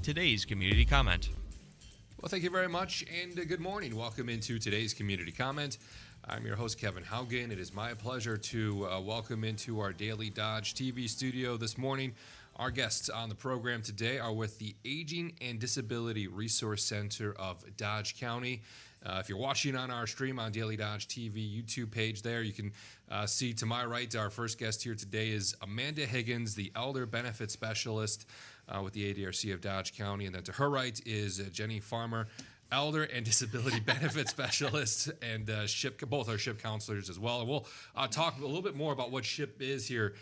today's community comment. Well, thank you very much, and good morning. Welcome into today's community comment. I'm your host, Kevin Haugen. It is my pleasure to welcome into our Daily Dodge TV studio this morning. Our guests on the program today are with the Aging and Disability Resource Center of Dodge County. If you're watching on our stream on Daily Dodge TV YouTube page there, you can see to my right, our first guest here today is Amanda Higgins, the Elder Benefit Specialist with the ADRC of Dodge County. And then to her right is Jenny Farmer, Elder and Disability Benefit Specialist, and both are SHIP counselors as well. And we'll talk a little bit more about what SHIP is here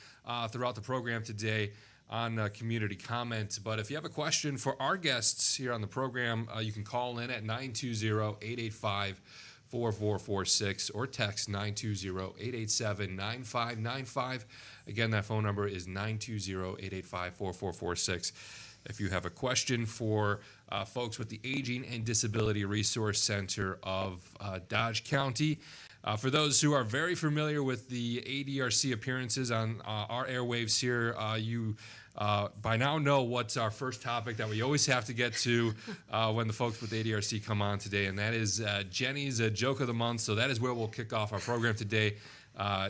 throughout the program today on community comment. But if you have a question for our guests here on the program, you can call in at 920-885-4446 or text 920-887-9595. Again, that phone number is 920-885-4446. If you have a question for folks with the Aging and Disability Resource Center of Dodge County. For those who are very familiar with the ADRC appearances on our airwaves here, you by now know what's our first topic that we always have to get to when the folks with ADRC come on today, and that is Jenny's Joke of the Month. So that is where we'll kick off our program today.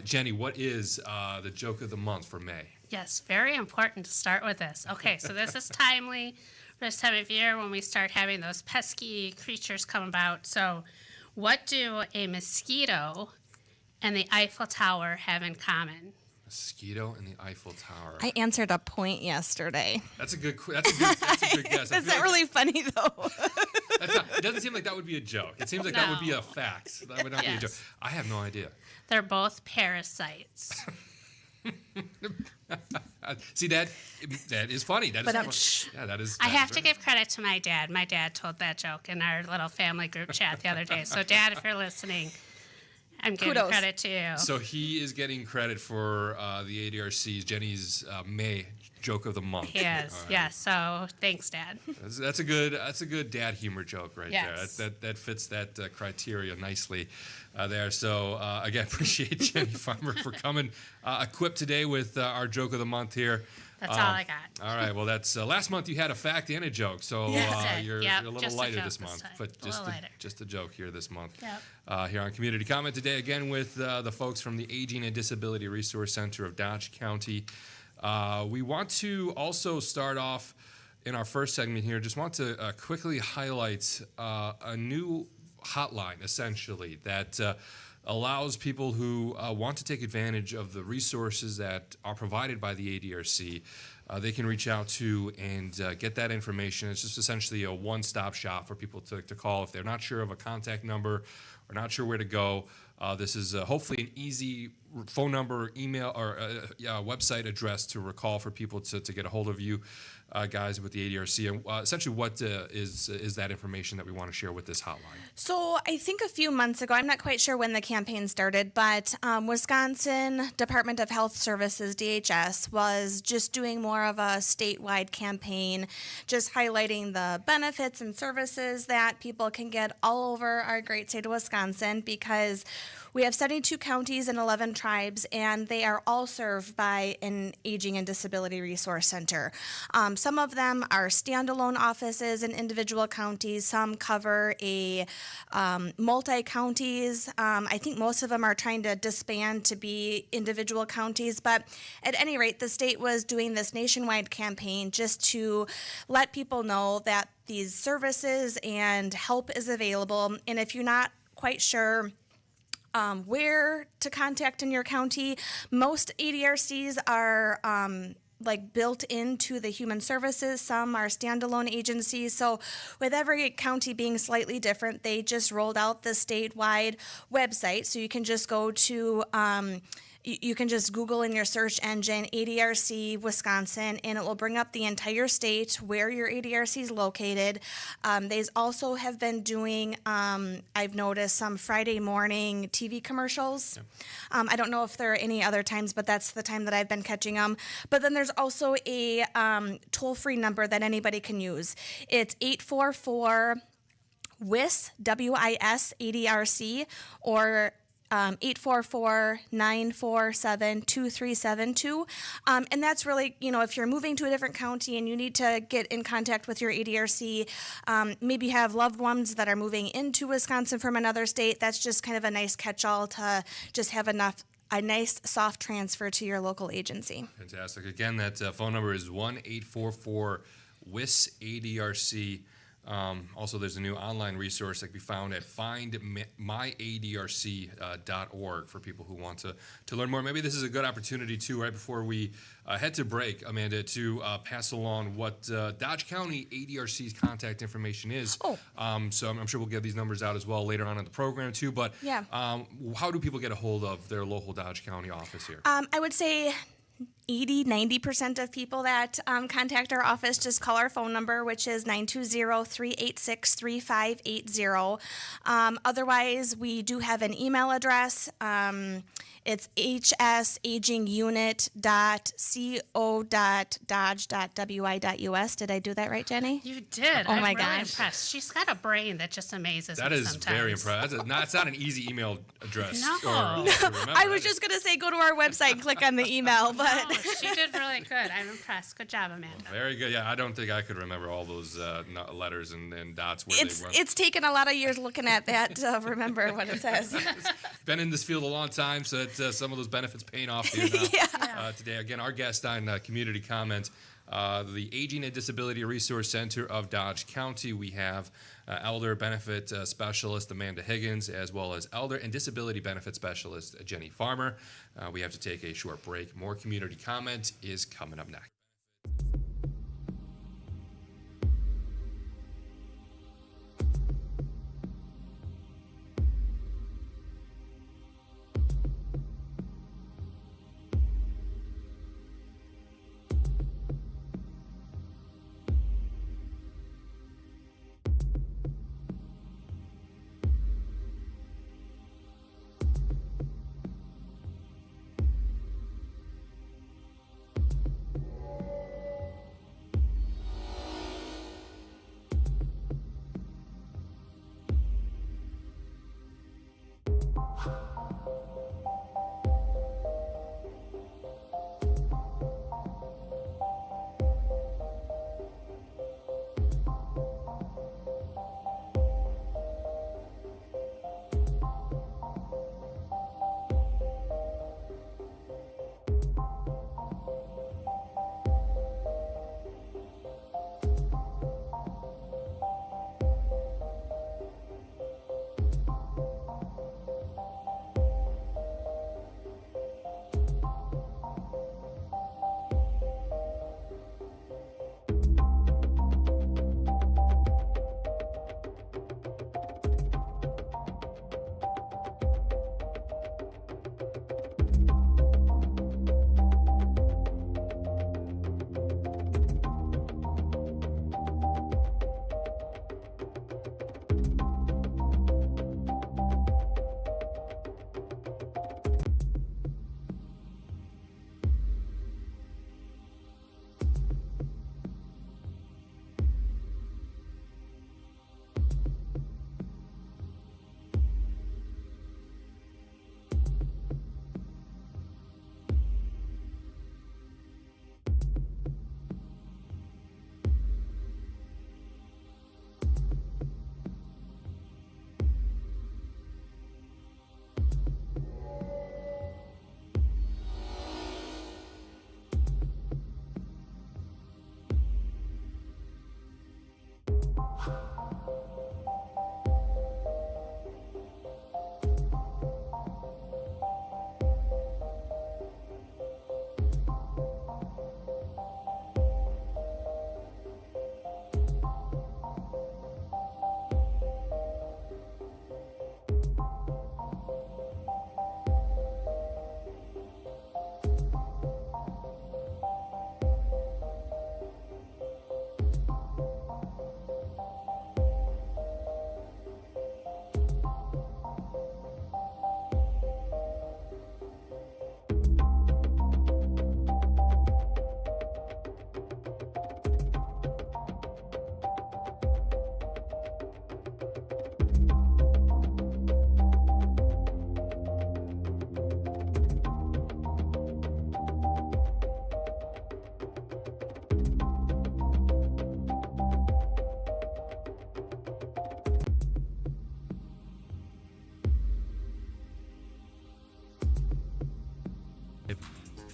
Jenny, what is the Joke of the Month for May? Yes, very important to start with this. Okay, so this is timely for this time of year when we start having those pesky creatures come about. So what do a mosquito and the Eiffel Tower have in common? Mosquito and the Eiffel Tower. I answered a point yesterday. That's a good guess. Is that really funny, though? It doesn't seem like that would be a joke. It seems like that would be a fact. That would not be a joke. I have no idea. They're both parasites. See, that is funny. That is funny. Yeah, that is. I have to give credit to my dad. My dad told that joke in our little family group chat the other day. So, Dad, if you're listening, I'm giving credit to you. So he is getting credit for the ADRC's Jenny's May Joke of the Month. He is, right. Yes. So thanks, Dad. That's a good dad humor joke right yes. there. That fits that criteria nicely there. So again, appreciate Jenny Farmer for coming equipped today with our Joke of the Month here. That's all I got. All right. Well, that's last month you had a fact and a joke, so you're a little lighter this month, but just a joke here this month. Yep. Here on Community Comment today, again with the folks from the Aging and Disability Resource Center of Dodge County. We want to also start off in our first segment here. Just want to quickly highlight a new hotline, essentially, that allows people who want to take advantage of the resources that are provided by the ADRC. They can reach out to and get that information. It's just essentially a one-stop shop for people to call if they're not sure of a contact number or not sure where to go. This is hopefully an easy phone number, email, or website address to recall for people to get a hold of you guys with the ADRC. And essentially, what is that information that we want to share with this hotline? So I think a few months ago, I'm not quite sure when the campaign started, but Wisconsin Department of Health Services, DHS, was just doing more of a statewide campaign, just highlighting the benefits and services that people can get all over our great state of Wisconsin, because we have 72 counties and 11 tribes, and they are all served by an Aging and Disability Resource Center. Some of them are standalone offices in individual counties. Some cover a multi-counties. I think most of them are trying to disband to be individual counties. But at any rate, the state was doing this nationwide campaign just to let people know that these services and help is available. And if you're not quite sure where to contact in your county, most ADRCs are built into the human services. Some are standalone agencies. So with every county being slightly different, they just rolled out the statewide website. So you can just go to you can just Google in your search engine ADRC Wisconsin, and it will bring up the entire state where your ADRC is located. They also have been doing, I've noticed, some Friday morning TV commercials. Yeah. I don't know if there are any other times, but that's the time that I've been catching them. But then there's also a toll-free number that anybody can use. It's 844 WIS, WIS ADRC, or 844-947-2372. And that's really, if you're moving to a different county and you need to get in contact with your ADRC, maybe have loved ones that are moving into Wisconsin from another state, that's just kind of a nice catch-all to just have a nice soft transfer to your local agency. Fantastic. Again, that phone number is 1-844-WIS-ADRC. Also, there's a new online resource that can be found at findmyadrc.org for people who want to learn more. Maybe this is a good opportunity, too, right before we head to break, Amanda, to pass along what Dodge County ADRC's contact information is. Oh. So I'm sure we'll get these numbers out as well later on in the program, too. But Yeah. How do people get a hold of their local Dodge County office here? I would say 90% of people that contact our office just call our phone number, which is 920-386-3580. Otherwise, we do have an email address. It's hsagingunit.co.dodge.wi.us. Did I do that right, Jenny? You did. Oh, my I'm really gosh. impressed. She's got a brain that just amazes That me is sometimes. very impressive. It's not an easy email address. No. to remember. I was just going to say go to our website and click on the email, but Oh, she did really good. I'm impressed. Good job, Amanda. Very good. Yeah, I don't think I could remember all those letters and dots where they were. it's taken a lot of years looking at that to remember what it says. Been in this field a long time, so that some of those benefits paying off here now. Yeah. Today, again, our guest on Community Comment, the Aging and Disability Resource Center of Dodge County. We have Elder Benefit Specialist Amanda Higgins, as well as Elder and Disability Benefit Specialist Jenny Farmer. We have to take a short break. More Community Comment is coming up next.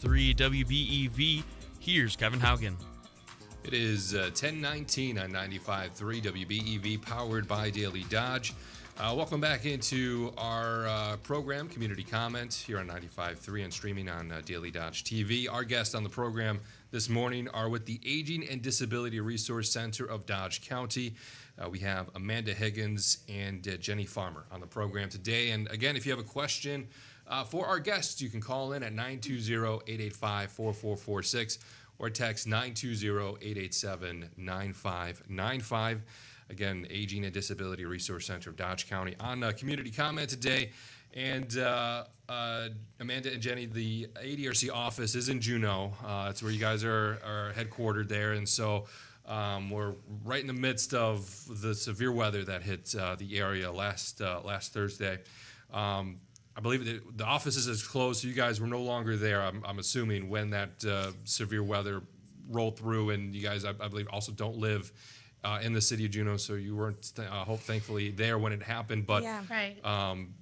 95.3 WBEV. Here's Kevin Haugen. It is 10:19 on 95.3 WBEV, powered by Daily Dodge. Welcome back into our program, Community Comment, here on 95.3 and streaming on Daily Dodge TV. Our guests on the program this morning are with the Aging and Disability Resource Center of Dodge County. We have Amanda Higgins and Jenny Farmer on the program today. And again, if you have a question for our guests, you can call in at 920-885-4446 or text 920-887-9595. Again, Aging and Disability Resource Center of Dodge County on Community Comment today. And Amanda and Jenny, the ADRC office is in Juneau. That's where you guys are headquartered there. And so we're right in the midst of the severe weather that hit the area last Thursday. I believe that the offices is closed, so you guys were no longer there, I'm assuming, when that severe weather rolled through, and you guys, I believe, also don't live in the city of Juneau, so you weren't, thankfully, there when it happened, but Yeah. Right.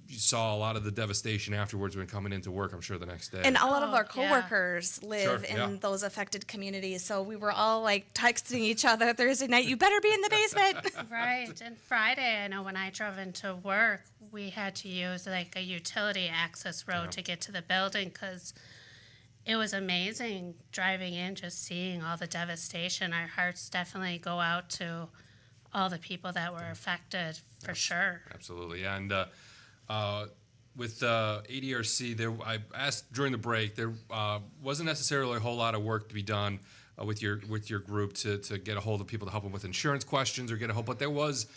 You saw a lot of the devastation afterwards when coming into work, I'm sure, the next day. And a lot of our yeah. coworkers live in those affected communities, so we were all like texting each other Thursday night, you better be in the basement. Right. And Friday, I know when I drove into work, we had to use like a utility access road to get to the building because it was amazing driving in, just seeing all the devastation. Our hearts definitely go out to all the people that were affected, for sure. Absolutely, yeah. And with ADRC, I asked during the break, there wasn't necessarily a whole lot of work to be done with your group to get a hold of people to help them with insurance questions or get a hold, but there was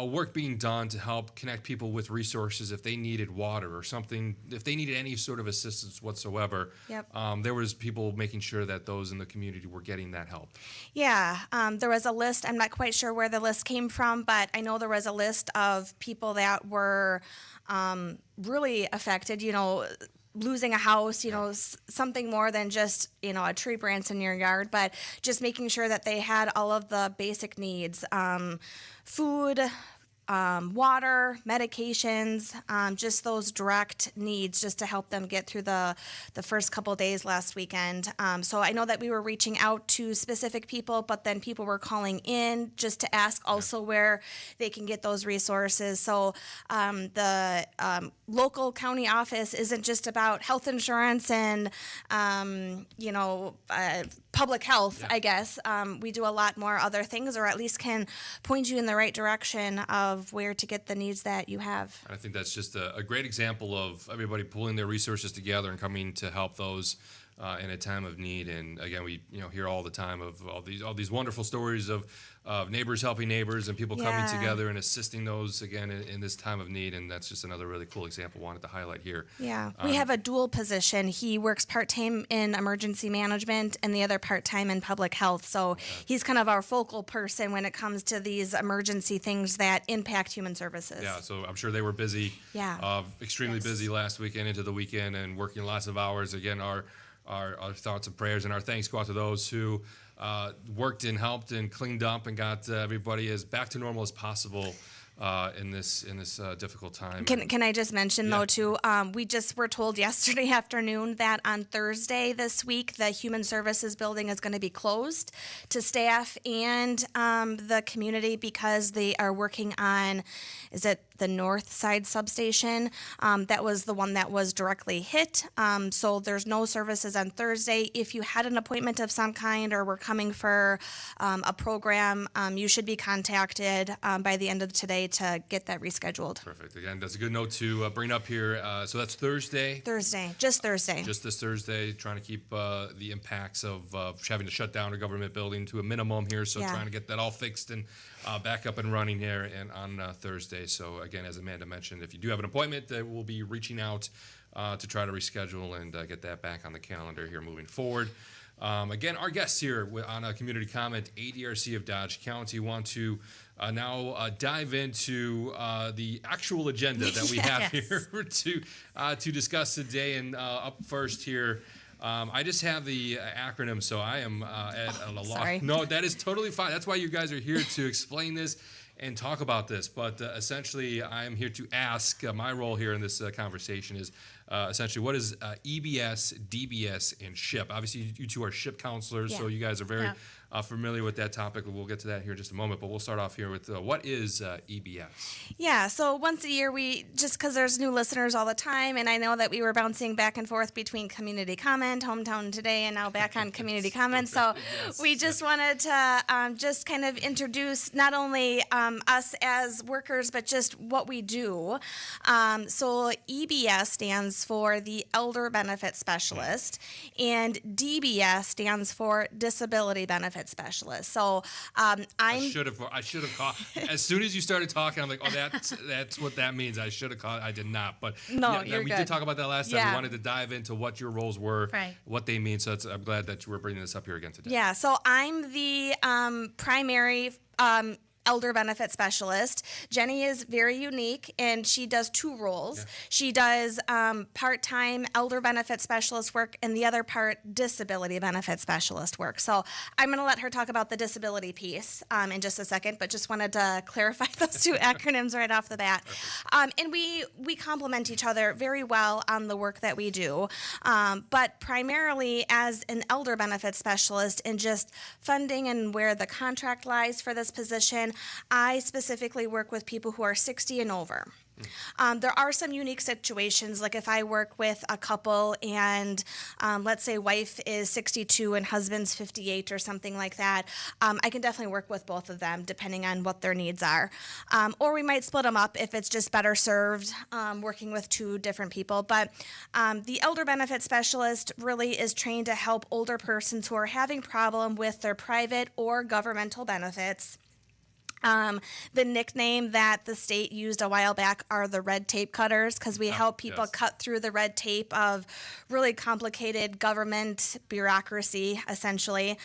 work being done to help connect people with resources if they needed water or something, if they needed any sort of assistance whatsoever. Yep. There was people making sure that those in the community were getting that help. Yeah, there was a list. I'm not quite sure where the list came from, but I know there was a list of people that were really affected, losing a house, something more than just, a tree branch in your yard, but just making sure that they had all of the basic needs, food, water, medications, just those direct needs just to help them get through the first couple days last weekend. So I know that we were reaching out to specific people, but then people were calling in just to ask also where they can get those resources. So the local county office isn't just about health insurance and, public health, I guess. We do a lot more other things, or at least can point you in the right direction of where to get the needs that you have. I think that's just a great example of everybody pulling their resources together and coming to help those in a time of need. And again, we hear all the time of all these wonderful stories of neighbors helping neighbors and people coming together and assisting those again in this time of need. And that's just another really cool example I wanted to highlight here. Yeah, we have a dual position. He works part-time in emergency management and the other part-time in public health. So he's kind of our focal person when it comes to these emergency things that impact human services. Yeah, so I'm sure they were busy, extremely busy last weekend into the weekend and working lots of hours. Again, our thoughts and prayers and our thanks go out to those who worked and helped and cleaned up and got everybody as back to normal as possible in this difficult time. Can I just mention though too? We just were told yesterday afternoon that on Thursday this week the Human Services building is going to be closed to staff and the community because they are working on, is it the north side substation? That was the one that was directly hit. So there's no services on Thursday. If you had an appointment of some kind or were coming for a program, you should be contacted by the end of today to get that rescheduled. Perfect. Again, that's a good note to bring up here. So that's Thursday. Just Thursday. Just this Thursday, trying to keep the impacts of having to shut down a government building to a minimum here. So trying to get that all fixed and back up and running here and on Thursday. So again, as Amanda mentioned, if you do have an appointment, we'll be reaching out to try to reschedule and get that back on the calendar here moving forward. Again, our guests here on a community comment, ADRC of Dodge County, want to now dive into the actual agenda that we have here to discuss today. And up first here, I just have the acronym, so I am at a loss. Sorry. No, that is totally fine. That's why you guys are here to explain this and talk about this. But essentially, I'm here to ask. My role here in this conversation is essentially what is EBS, DBS, and SHIP. Obviously, you two are SHIP counselors, so you guys are very familiar with that topic. We'll get to that here in just a moment. But we'll start off here with what is EBS? Yeah, so once a year, we just because there's new listeners all the time, and I know that we were bouncing back and forth between Community Comment, Hometown Today, and now back on Community Comment. So we just wanted to just kind of introduce not only us as workers, but just what we do. So EBS stands for the Elder Benefit Specialist, and DBS stands for Disability Benefit Specialist. So I should have caught as soon as you started talking. I'm like, oh, that's what that means. I should have caught. I did not, but no, we good. did talk about that last time. We wanted to dive into what your roles were, what they mean. So I'm glad that you were bringing this up here again today. Yeah. So I'm the primary elder benefit specialist. Jenny is very unique, and she does two roles. Yeah. She does part-time elder benefit specialist work, and the other part disability benefit specialist work. So I'm going to let her talk about the disability piece in just a second, but just wanted to clarify those two acronyms right off the bat. And we complement each other very well on the work that we do, but primarily as an elder benefit specialist and just funding and where the contract lies for this position, I specifically work with people who are 60 and over. There are some unique situations, like if I work with a couple and let's say wife is 62 and husband's 58 or something like that, I can definitely work with both of them depending on what their needs are. Or we might split them up if it's just better served working with two different people. But the elder benefit specialist really is trained to help older persons who are having problem with their private or governmental benefits. The nickname that the state used a while back are the red tape cutters, because we help people cut through the red tape of really complicated government bureaucracy, essentially.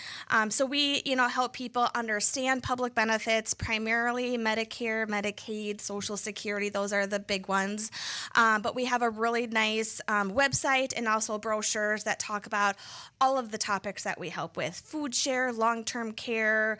So we, help people understand public benefits, primarily Medicare, Medicaid, Social Security. Those are the big ones. But we have a really nice website and also brochures that talk about all of the topics that we help with: food share, long-term care.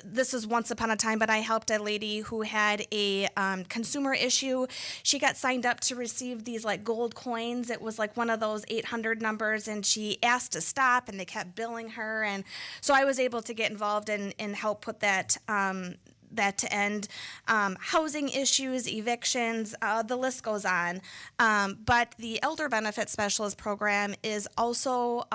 This is once upon a time, but I helped a lady who had a consumer issue. She got signed up to receive these like gold coins. It was like one of those 800 numbers, and she asked to stop, and they kept billing her. And so I was able to get involved and help put that to end. Housing issues, evictions, the list goes on. But the Elder Benefit Specialist program is also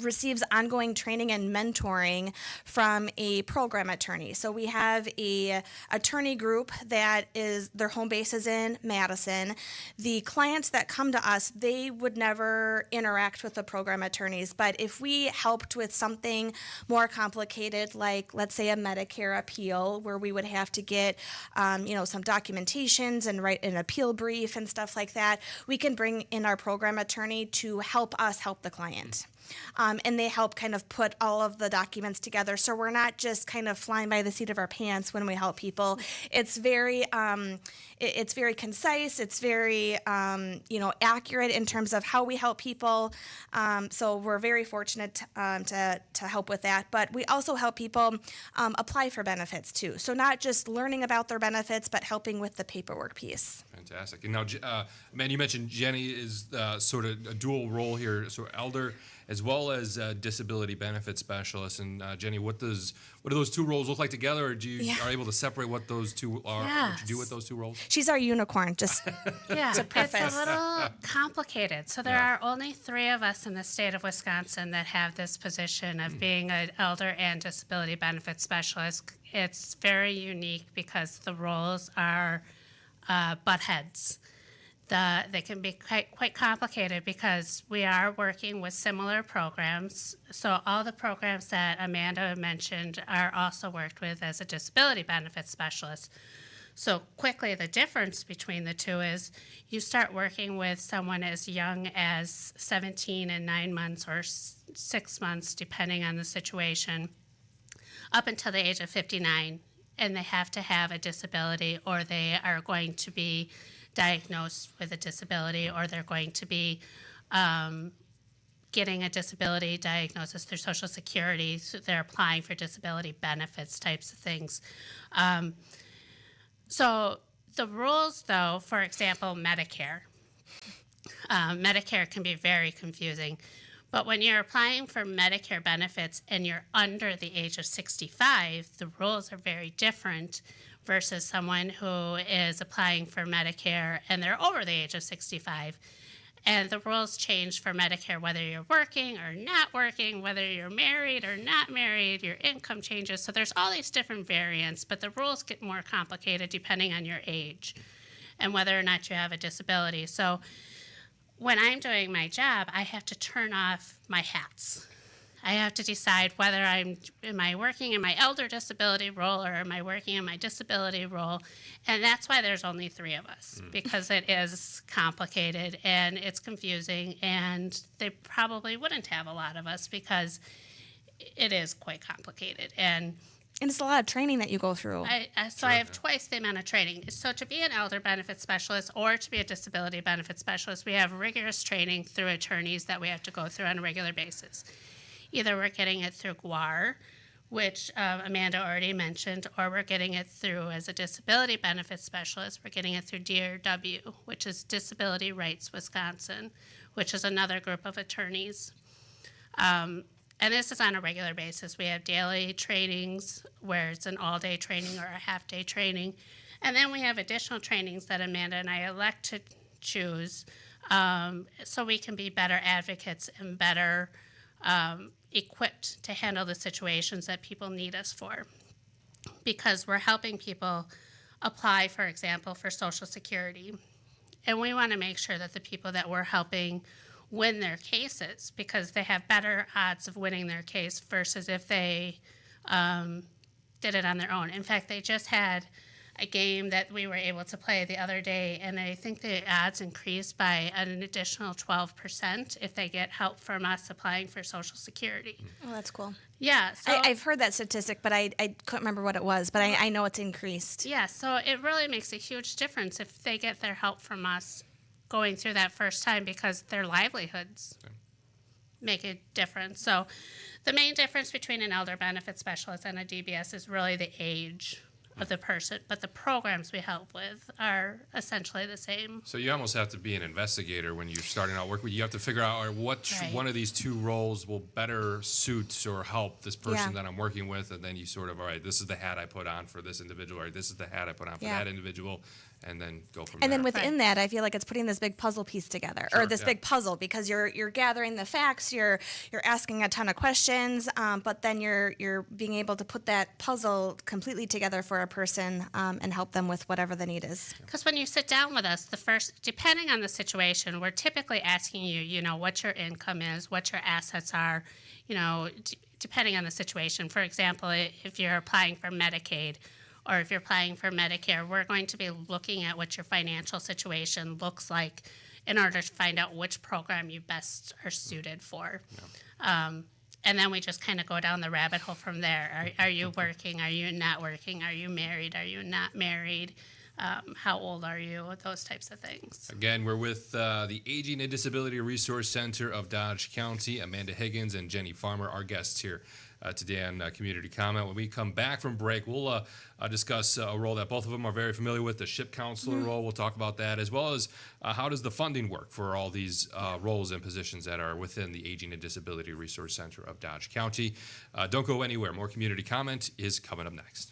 receives ongoing training and mentoring from a program attorney. So we have a attorney group that is, their home base is in Madison. The clients that come to us, they would never interact with the program attorneys, but if we helped with something more complicated, like let's say a Medicare appeal, where we would have to get some documentations and write an appeal brief and stuff like that, we can bring in our program attorney to help us help the client. And they help kind of put all of the documents together. So we're not just kind of flying by the seat of our pants when we help people. It's very concise. It's very, accurate in terms of how we help people. So we're very fortunate to help with that. But we also help people apply for benefits too. So not just learning about their benefits, but helping with the paperwork piece. Fantastic. And now, man, you mentioned Jenny is sort of a dual role here, so elder as well as disability benefit specialist. And Jenny, what do those two roles look like together, or are able to separate what those two are? Yes. What you do with those two roles? She's our unicorn, just to preface. It's a little complicated. So there are only 3 of us in the state of Wisconsin that have this position of being an elder and disability benefit specialist. It's very unique because the roles are butt heads. They can be quite complicated because we are working with similar programs. So all the programs that Amanda mentioned are also worked with as a disability benefit specialist. So quickly, the difference between the two is you start working with someone as young as 17 and 9 months or 6 months, depending on the situation, up until the age of 59, and they have to have a disability, or they are going to be diagnosed with a disability, or they're going to be getting a disability diagnosis through Social Security. So they're applying for disability benefits types of things. So the rules, though, for example, Medicare. Medicare can be very confusing. But when you're applying for Medicare benefits and you're under the age of 65, the rules are very different versus someone who is applying for Medicare and they're over the age of 65. And the rules change for Medicare, whether you're working or not working, whether you're married or not married, your income changes. So there's all these different variants, but the rules get more complicated depending on your age and whether or not you have a disability. So when I'm doing my job, I have to turn off my hats. I have to decide whether am I working in my elder disability role or am I working in my disability role? And that's why there's only 3 of us, because it is complicated and it's confusing, and they probably wouldn't have a lot of us because it is quite complicated. And it's a lot of training that you go through. I have twice the amount of training. So to be an elder benefit specialist or to be a disability benefit specialist, we have rigorous training through attorneys that we have to go through on a regular basis. Either we're getting it through GWAR, which Amanda already mentioned, or we're getting it through, as a disability benefit specialist, we're getting it through DRW, which is Disability Rights Wisconsin, which is another group of attorneys. And this is on a regular basis. We have daily trainings where it's an all-day training or a half-day training. And then we have additional trainings that Amanda and I elect to choose so we can be better advocates and better equipped to handle the situations that people need us for. Because we're helping people apply, for example, for Social Security. And we want to make sure that the people that we're helping win their cases, because they have better odds of winning their case versus if they did it on their own. In fact, they just had a game that we were able to play the other day, and I think the odds increased by an additional 12% if they get help from us applying for Social Security. Oh, that's cool. Yeah. So I've heard that statistic, but I couldn't remember what it was, but I know it's increased. Yeah, so it really makes a huge difference if they get their help from us going through that first time, because their livelihoods make a difference. So the main difference between an elder benefit specialist and a DBS is really the age of the person, but the programs we help with are essentially the same. So you almost have to be an investigator when you're starting out work. You have to figure out, all right, what one of these 2 roles will better suit or help this person that I'm working with, and then you sort of, all right, this is the hat I put on for this individual, or this is the hat I put on for that individual, and then go from there. And then within that, I feel like it's putting this big puzzle piece together, or this big puzzle, because you're gathering the facts, you're asking a ton of questions, but then you're being able to put that puzzle completely together for a person and help them with whatever the need is. Because when you sit down with us, depending on the situation, we're typically asking you, what your income is, what your assets are, depending on the situation. For example, if you're applying for Medicaid, or if you're applying for Medicare, we're going to be looking at what your financial situation looks like in order to find out which program you best are suited for. And then we just kind of go down the rabbit hole from there. Are you working? Are you not working? Are you married? Are you not married? How old are you? Those types of things. Again, we're with the Aging and Disability Resource Center of Dodge County, Amanda Higgins and Jenny Farmer, our guests here today on Community Comment. When we come back from break, we'll discuss a role that both of them are very familiar with, the SHIP counselor role. We'll talk about that, as well as how does the funding work for all these roles and positions that are within the Aging and Disability Resource Center of Dodge County. Don't go anywhere. More Community Comment is coming up next.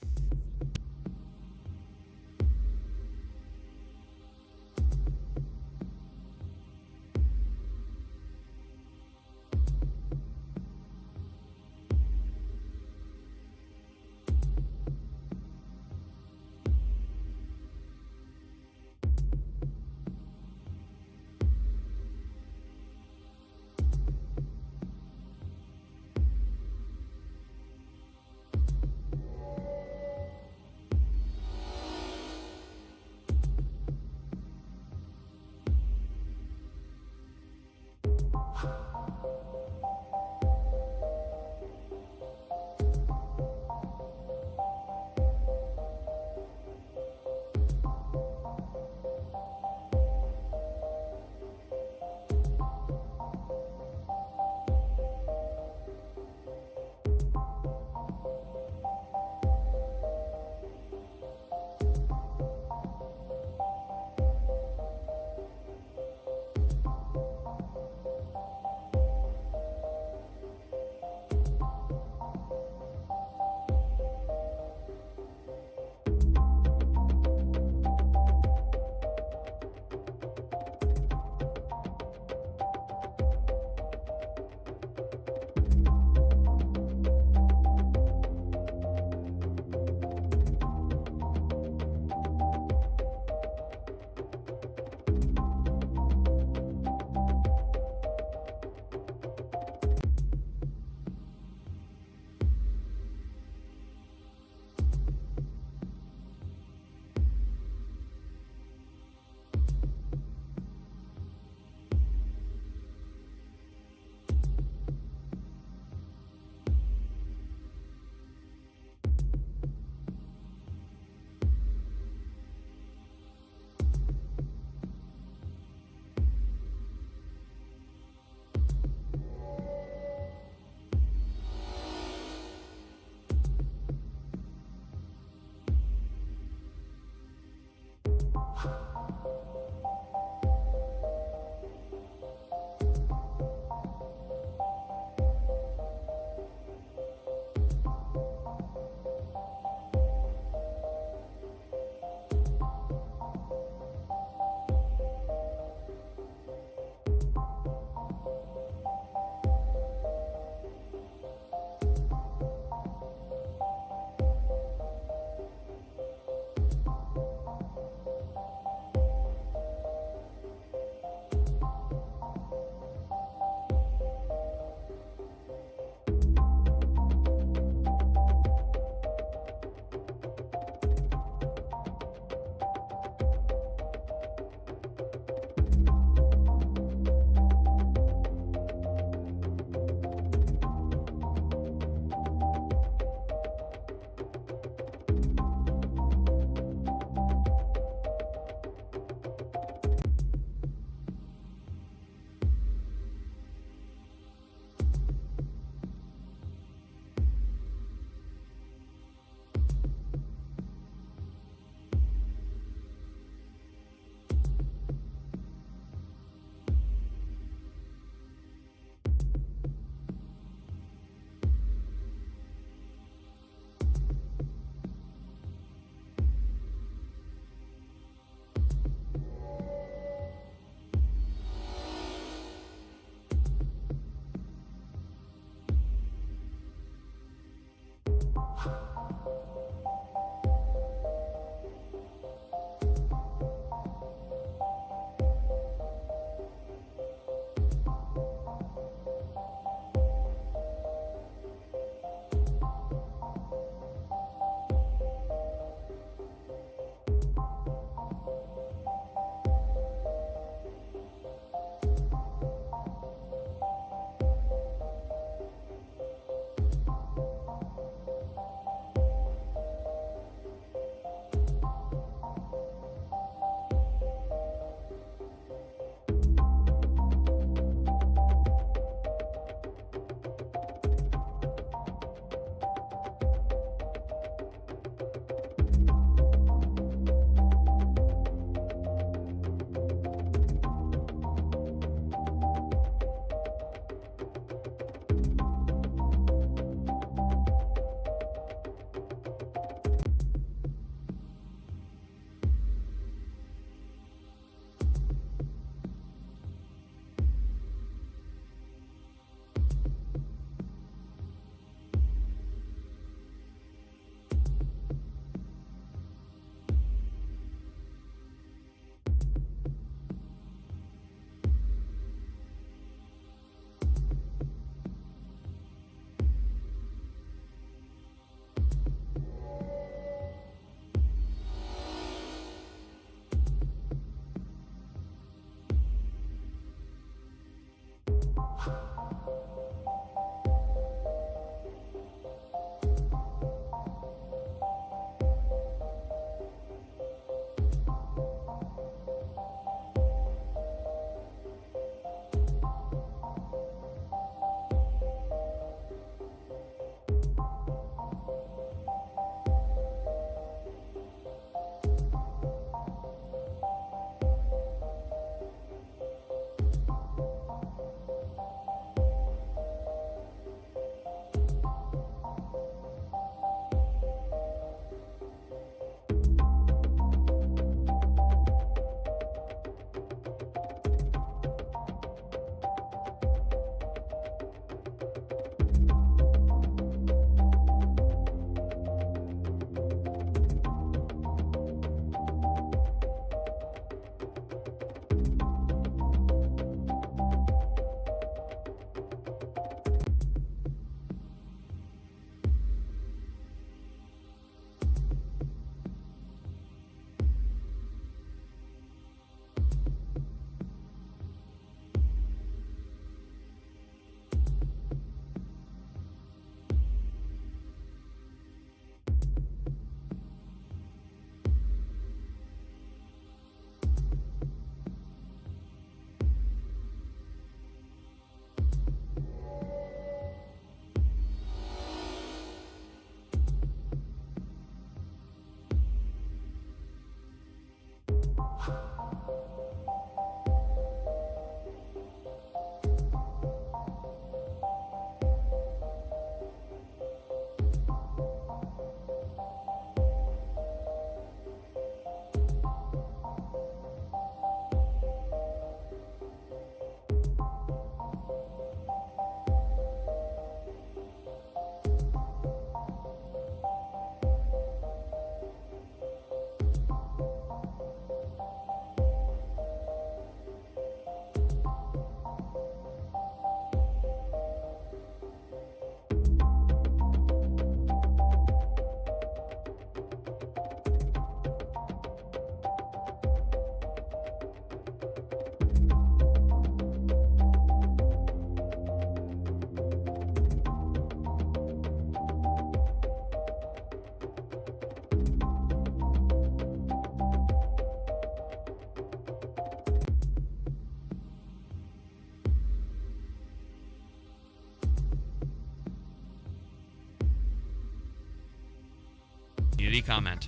Community comment.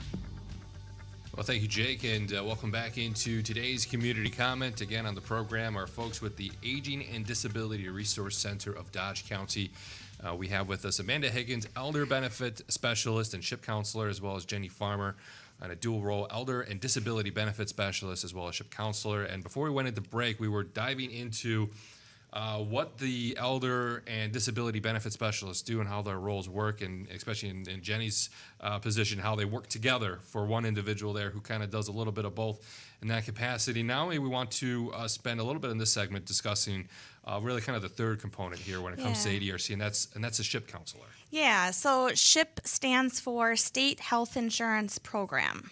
Well, thank you, Jake, and welcome back into today's community comment. Again, on the program are folks with the Aging and Disability Resource Center of Dodge County. We have with us Amanda Higgins, Elder Benefit Specialist and SHIP Counselor, as well as Jenny Farmer, on a dual role, Elder and Disability Benefit Specialist, as well as SHIP Counselor. And before we went into break, we were diving into what the Elder and Disability Benefit Specialists do and how their roles work, and especially in Jenny's position, how they work together for one individual there who kind of does a little bit of both in that capacity. Now we want to spend a little bit in this segment discussing really kind of the third component here when it comes to ADRC, and that's a SHIP counselor. Yeah, so SHIP stands for State Health Insurance Program.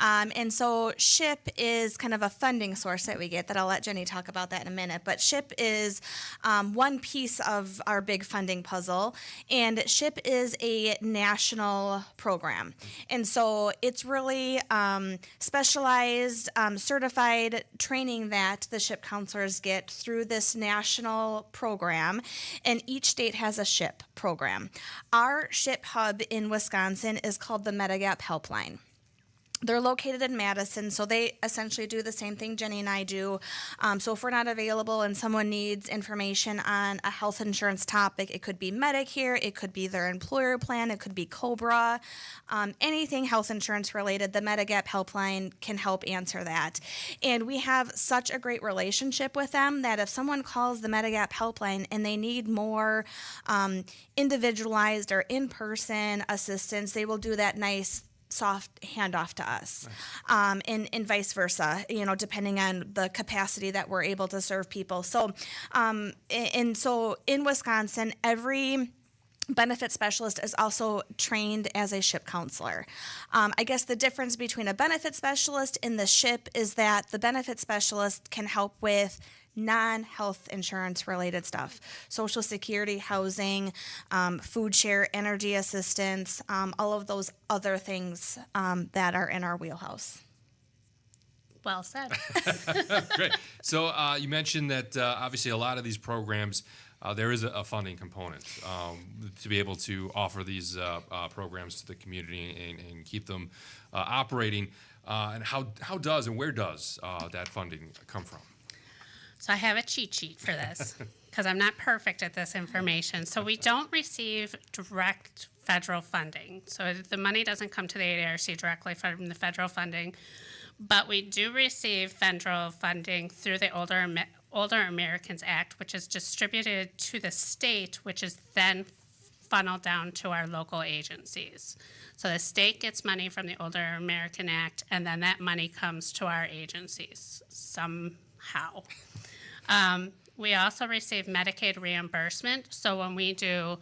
And so SHIP is kind of a funding source that we get that I'll let Jenny talk about that in a minute. But SHIP is one piece of our big funding puzzle. And SHIP is a national program. And so it's really specialized, certified training that the SHIP counselors get through this national program. And each state has a SHIP program. Our SHIP hub in Wisconsin is called the Medigap Helpline. They're located in Madison, so they essentially do the same thing Jenny and I do. So if we're not available and someone needs information on a health insurance topic, it could be Medicare, it could be their employer plan, it could be COBRA, anything health insurance related, the Medigap helpline can help answer that. And we have such a great relationship with them that if someone calls the Medigap helpline and they need more individualized or in-person assistance, they will do that nice soft handoff to us, and vice versa, depending on the capacity that we're able to serve people. So, and so in Wisconsin, every benefit specialist is also trained as a SHIP counselor. I guess the difference between a benefit specialist and the SHIP is that the benefit specialist can help with non-health insurance related stuff, Social Security, housing, food share, energy assistance, all of those other things that are in our wheelhouse. Well said. Great. So you mentioned that obviously a lot of these programs, there is a funding component to be able to offer these programs to the community and keep them operating. And how does and where does that funding come from? So I have a cheat sheet for this because I'm not perfect at this information. So we don't receive direct federal funding. So the money doesn't come to the ADRC directly from the federal funding, but we do receive federal funding through the Older Americans Act, which is distributed to the state, which is then funneled down to our local agencies. So the state gets money from the Older American Act, and then that money comes to our agencies somehow. We also receive Medicaid reimbursement. So when we do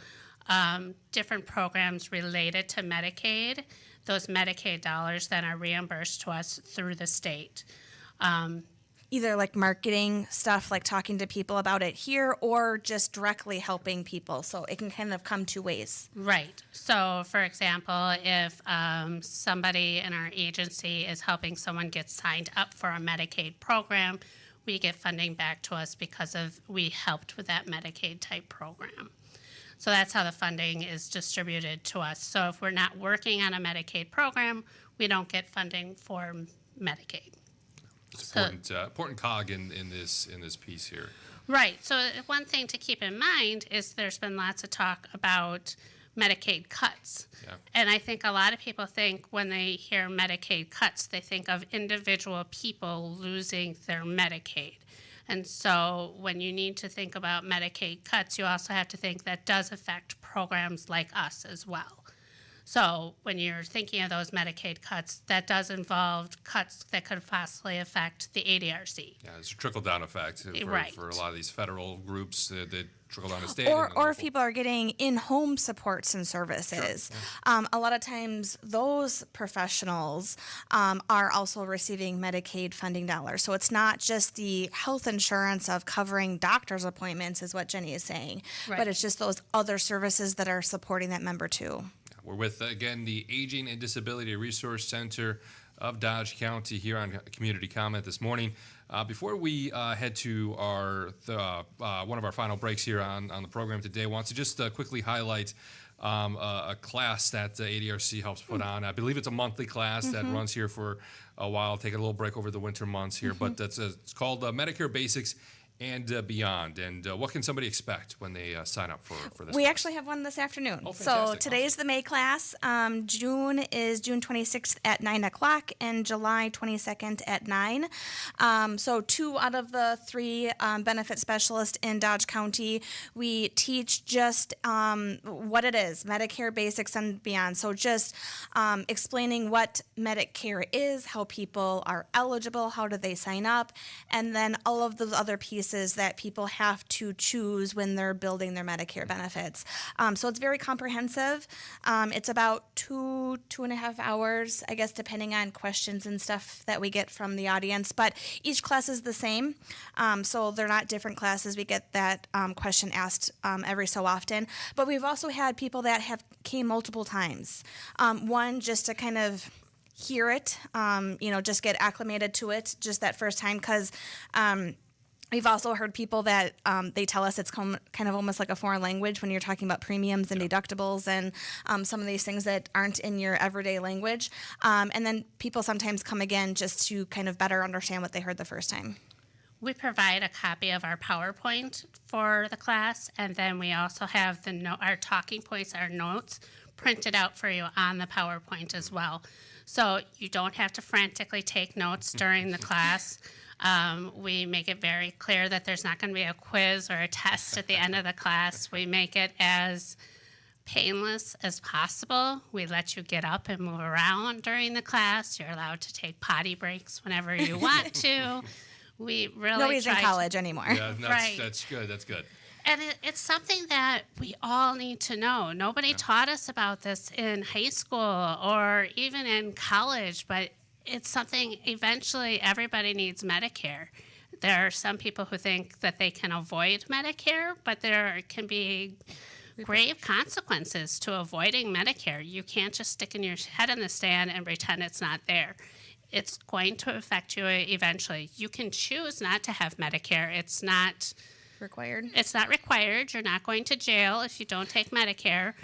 different programs related to Medicaid, those Medicaid dollars then are reimbursed to us through the state. Either like marketing stuff, like talking to people about it here, or just directly helping people. So it can kind of come two ways. Right. So, for example, if somebody in our agency is helping someone get signed up for a Medicaid program, we get funding back to us because we helped with that Medicaid type program. So that's how the funding is distributed to us. So if we're not working on a Medicaid program, we don't get funding for Medicaid. It's important cog in this piece here. Right. So one thing to keep in mind is there's been lots of talk about Medicaid cuts. Yeah. And I think a lot of people think when they hear Medicaid cuts, they think of individual people losing their Medicaid. And so when you need to think about Medicaid cuts, you also have to think that does affect programs like us as well. So when you're thinking of those Medicaid cuts, that does involve cuts that could possibly affect the ADRC. Yeah, it's a trickle-down effect Right. for a lot of these federal groups that trickle down to state. Or if people are getting in-home supports and services. Sure. A lot of times those professionals are also receiving Medicaid funding dollars. So it's not just the health insurance of covering doctor's appointments is what Jenny is saying, Right. but it's just those other services that are supporting that member too. We're with, again, the Aging and Disability Resource Center of Dodge County here on Community Comment this morning. Before we head to one of our final breaks here on the program today, I want to just quickly highlight a class that ADRC helps put on. I believe it's a monthly class that runs here for a while, taking a little break over the winter months here, but it's called Medicare Basics and Beyond. And what can somebody expect when they sign up for this? We actually have one this afternoon. Oh, So fantastic. today's the May class. June is June 26th at 9 o'clock and July 22nd at 9. So 2 out of the 3 benefit specialists in Dodge County, we teach just what it is, Medicare Basics and Beyond. So just explaining what Medicare is, how people are eligible, how do they sign up, and then all of those other pieces that people have to choose when they're building their Medicare benefits. So it's very comprehensive. It's about 2.5 hours, I guess, depending on questions and stuff that we get from the audience. But each class is the same, so they're not different classes. We get that question asked every so often. But we've also had people that have came multiple times. One, just to kind of hear it, just get acclimated to it just that first time, because we've also heard people that they tell us it's kind of almost like a foreign language when you're talking about premiums and deductibles and some of these things that aren't in your everyday language. And then people sometimes come again just to kind of better understand what they heard the first time. We provide a copy of our PowerPoint for the class, and then we also have our talking points, our notes, printed out for you on the PowerPoint as well. So you don't have to frantically take notes during the class. We make it very clear that there's not going to be a quiz or a test at the end of the class. We make it as painless as possible. We let you get up and move around during the class. You're allowed to take potty breaks whenever you want to. We really Nobody's in try college anymore. Yeah, Right. That's good. That's good. And it's something that we all need to know. Nobody taught us about this in high school or even in college, but it's something eventually everybody needs Medicare. There are some people who think that they can avoid Medicare, but there can be grave consequences to avoiding Medicare. You can't just stick your head in the sand and pretend it's not there. It's going to affect you eventually. You can choose not to have Medicare. It's not Required. required. You're not going to jail if you don't take Medicare.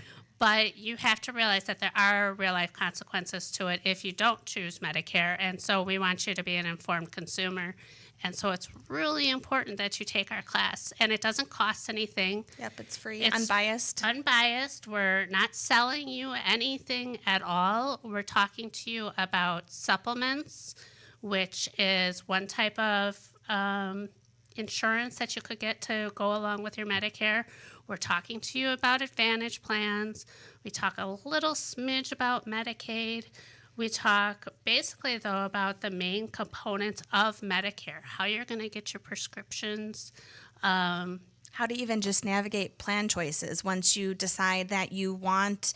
But you have to realize that there are real-life consequences to it if you don't choose Medicare. And so we want you to be an informed consumer. And so it's really important that you take our class. And it doesn't cost anything. Yep, it's free. It's Unbiased. Unbiased. We're not selling you anything at all. We're talking to you about supplements, which is one type of insurance that you could get to go along with your Medicare. We're talking to you about Advantage plans. We talk a little smidge about Medicaid. We talk basically, though, about the main components of Medicare, how you're going to get your prescriptions. How to even just navigate plan choices once you decide that you want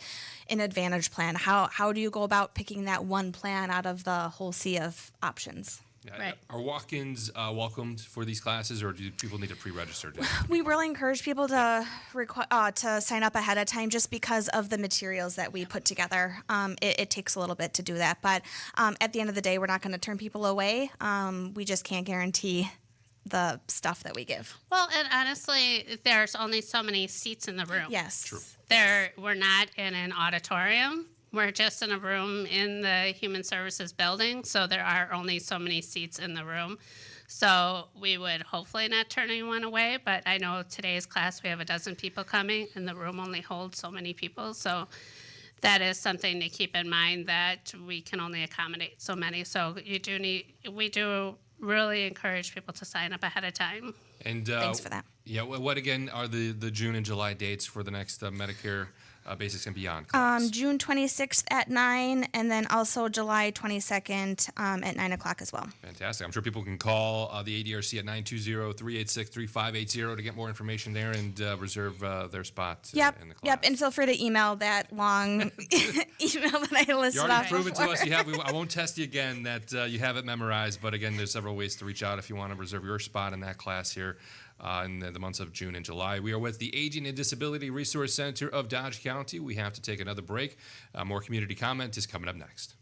an Advantage plan. How do you go about picking that one plan out of the whole sea of options? Right. Are walk-ins welcomed for these classes, or do people need to pre-register? We really encourage people to sign up ahead of time just because of the materials that we put together. It takes a little bit to do that, but at the end of the day, we're not going to turn people away. We just can't guarantee the stuff that we give. Well, and honestly, there's only so many seats in the room. Yes. True. We're not in an auditorium. We're just in a room in the Human Services building, so there are only so many seats in the room. So we would hopefully not turn anyone away, but I know today's class we have 12 people coming, and the room only holds so many people. So that is something to keep in mind, that we can only accommodate so many. So we do really encourage people to sign up ahead of time. And Thanks for that. Yeah, what again are the June and July dates for the next Medicare Basics and Beyond class? June 26th at 9, and then also July 22nd at 9 o'clock as well. Fantastic. I'm sure people can call the ADRC at 920-386-3580 to get more information there and reserve their spot in the class. Yep, and feel free to email that long email that I listed You off already proven to before. us you have. I won't test you again that you have it memorized, but again, there's several ways to reach out if you want to reserve your spot in that class here in the months of June and July. We are with the Aging and Disability Resource Center of Dodge County. We have to take another break. More community comment is coming up next.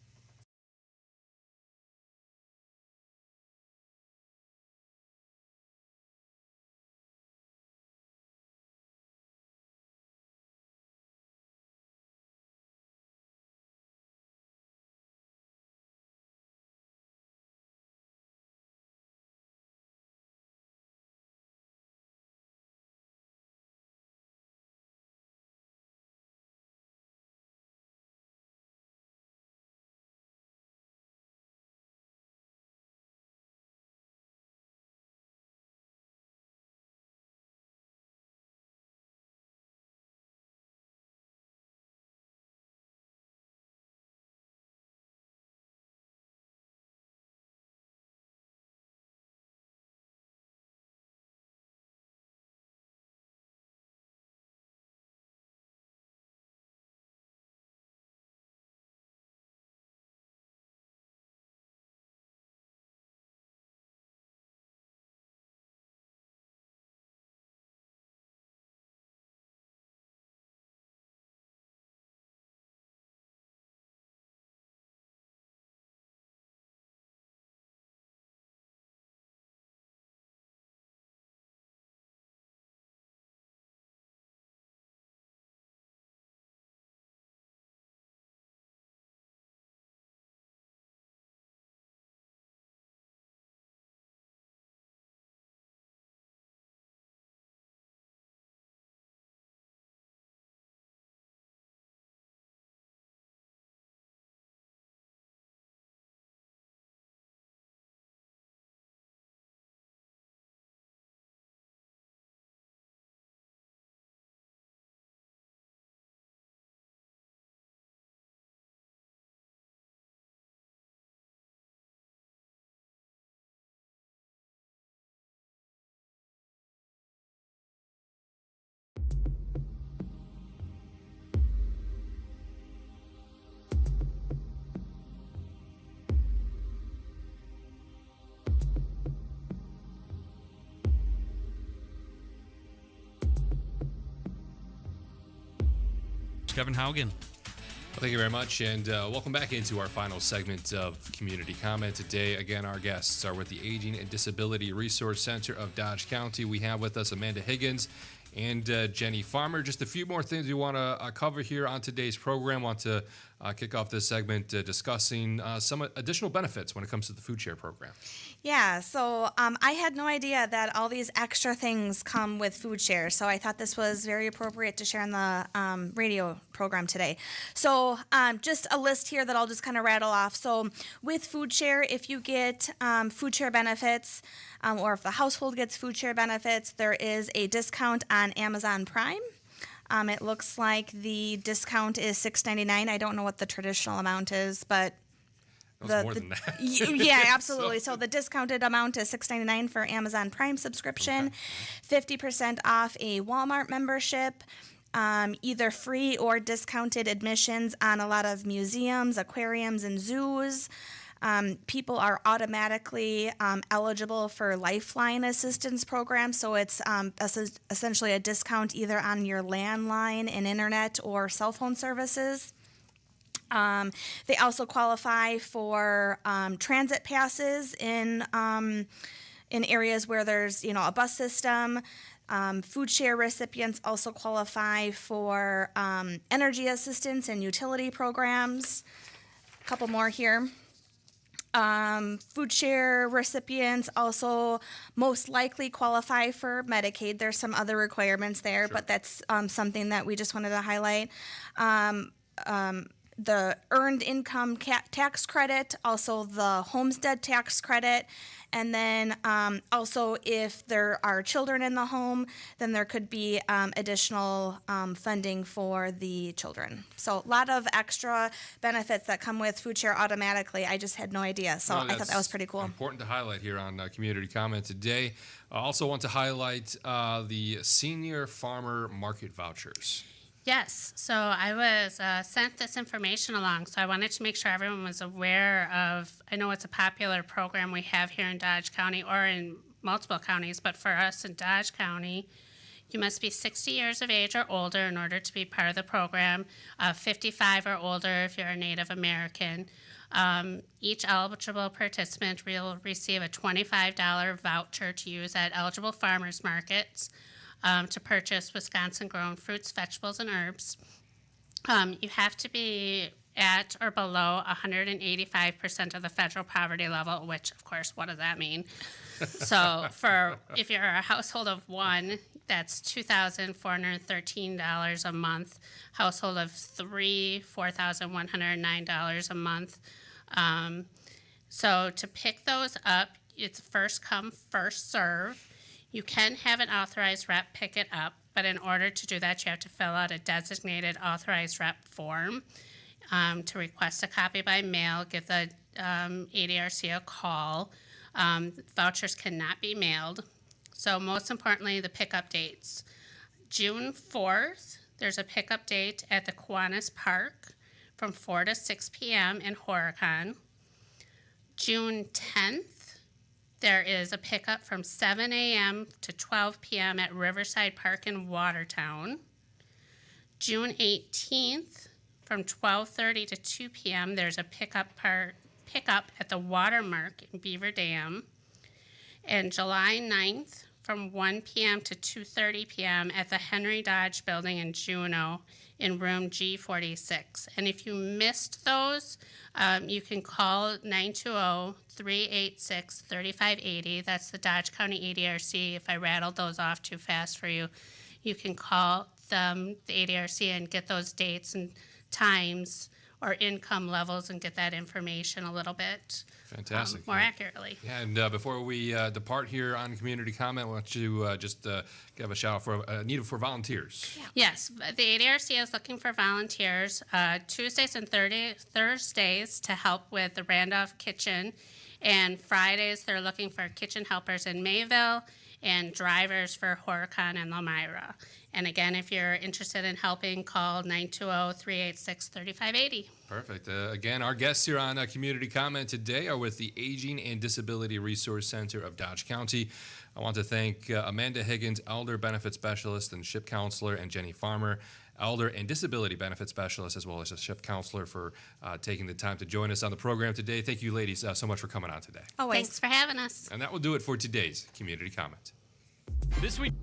Kevin Haugen. Well, thank you very much, and welcome back into our final segment of Community Comment. Today, again, our guests are with the Aging and Disability Resource Center of Dodge County. We have with us Amanda Higgins and Jenny Farmer. Just a few more things we want to cover here on today's program. Want to kick off this segment discussing some additional benefits when it comes to the food share program. Yeah, so I had no idea that all these extra things come with food share, so I thought this was very appropriate to share on the radio program today. So just a list here that I'll just kind of rattle off. So with food share, if you get food share benefits, or if the household gets food share benefits, there is a discount on Amazon Prime. It looks like the discount is $6.99. I don't know what the traditional amount is, but More than that. yeah, absolutely. So the discounted amount is $6.99 for Amazon Prime subscription, 50% off a Walmart membership, either free or discounted admissions on a lot of museums, aquariums, and zoos. People are automatically eligible for Lifeline assistance programs, so it's essentially a discount either on your landline and internet or cell phone services. They also qualify for transit passes in in areas where there's, a bus system. Food share recipients also qualify for energy assistance and utility programs. A couple more here. Food share recipients also most likely qualify for Medicaid. There's some other requirements there, but that's something that we just wanted to highlight. The earned income tax credit, also the homestead tax credit, and then also if there are children in the home, then there could be additional funding for the children. So a lot of extra benefits that come with food share automatically. I just had no idea, so I thought that was pretty cool. Important to highlight here on Community Comment today. I also want to highlight the senior farmer market vouchers. Yes, so I was sent this information along, so I wanted to make sure everyone was aware of, I know it's a popular program we have here in Dodge County or in multiple counties, but for us in Dodge County, you must be 60 years of age or older in order to be part of the program, 55 or older if you're a Native American. Each eligible participant will receive a $25 voucher to use at eligible farmers markets. To purchase Wisconsin-grown fruits, vegetables, and herbs. You have to be at or below 185% of the federal poverty level, which, of course, what does that mean? So if you're a household of one, that's $2,413 a month. Household of three, $4,109 a month. So to pick those up, it's first come, first serve. You can have an authorized rep pick it up, but in order to do that, you have to fill out a designated authorized rep form to request a copy by mail. Give the ADRC a call. Vouchers cannot be mailed. So most importantly, the pickup dates. June 4th, there's a pickup date at the Kiwanis Park from 4 to 6 p.m. in Horicon. June 10th, there is a pickup from 7 a.m. to 12 p.m. at Riverside Park in Watertown. June 18th, from 12:30 to 2 p.m., there's a pickup at the Watermark in Beaver Dam. And July 9th, from 1 p.m. to 2:30 p.m. at the Henry Dodge Building in Juneau in room G46. And if you missed those, you can call 920-386-3580. That's the Dodge County ADRC. If I rattled those off too fast for you, you can call the ADRC and get those dates and times or income levels and get that information a little bit Fantastic. More accurately. Yeah, and before we depart here on Community Comment, I want you just give a shout out for needed for volunteers. Yeah. Yes, the ADRC is looking for volunteers Tuesdays and Thursdays to help with the Randolph Kitchen, and Fridays they're looking for kitchen helpers in Mayville and drivers for Horicon and Elmira. And again, if you're interested in helping, call 920-386-3580. Perfect. Again, our guests here on Community Comment today are with the Aging and Disability Resource Center of Dodge County. I want to thank Amanda Higgins, Elder Benefit Specialist and SHIP Counselor, and Jenny Farmer, Elder and Disability Benefit Specialist, as well as a SHIP Counselor, for taking the time to join us on the program today. Thank you, ladies, so much for coming on today. Always. Thanks for having us. And that will do it for today's Community Comment. This week.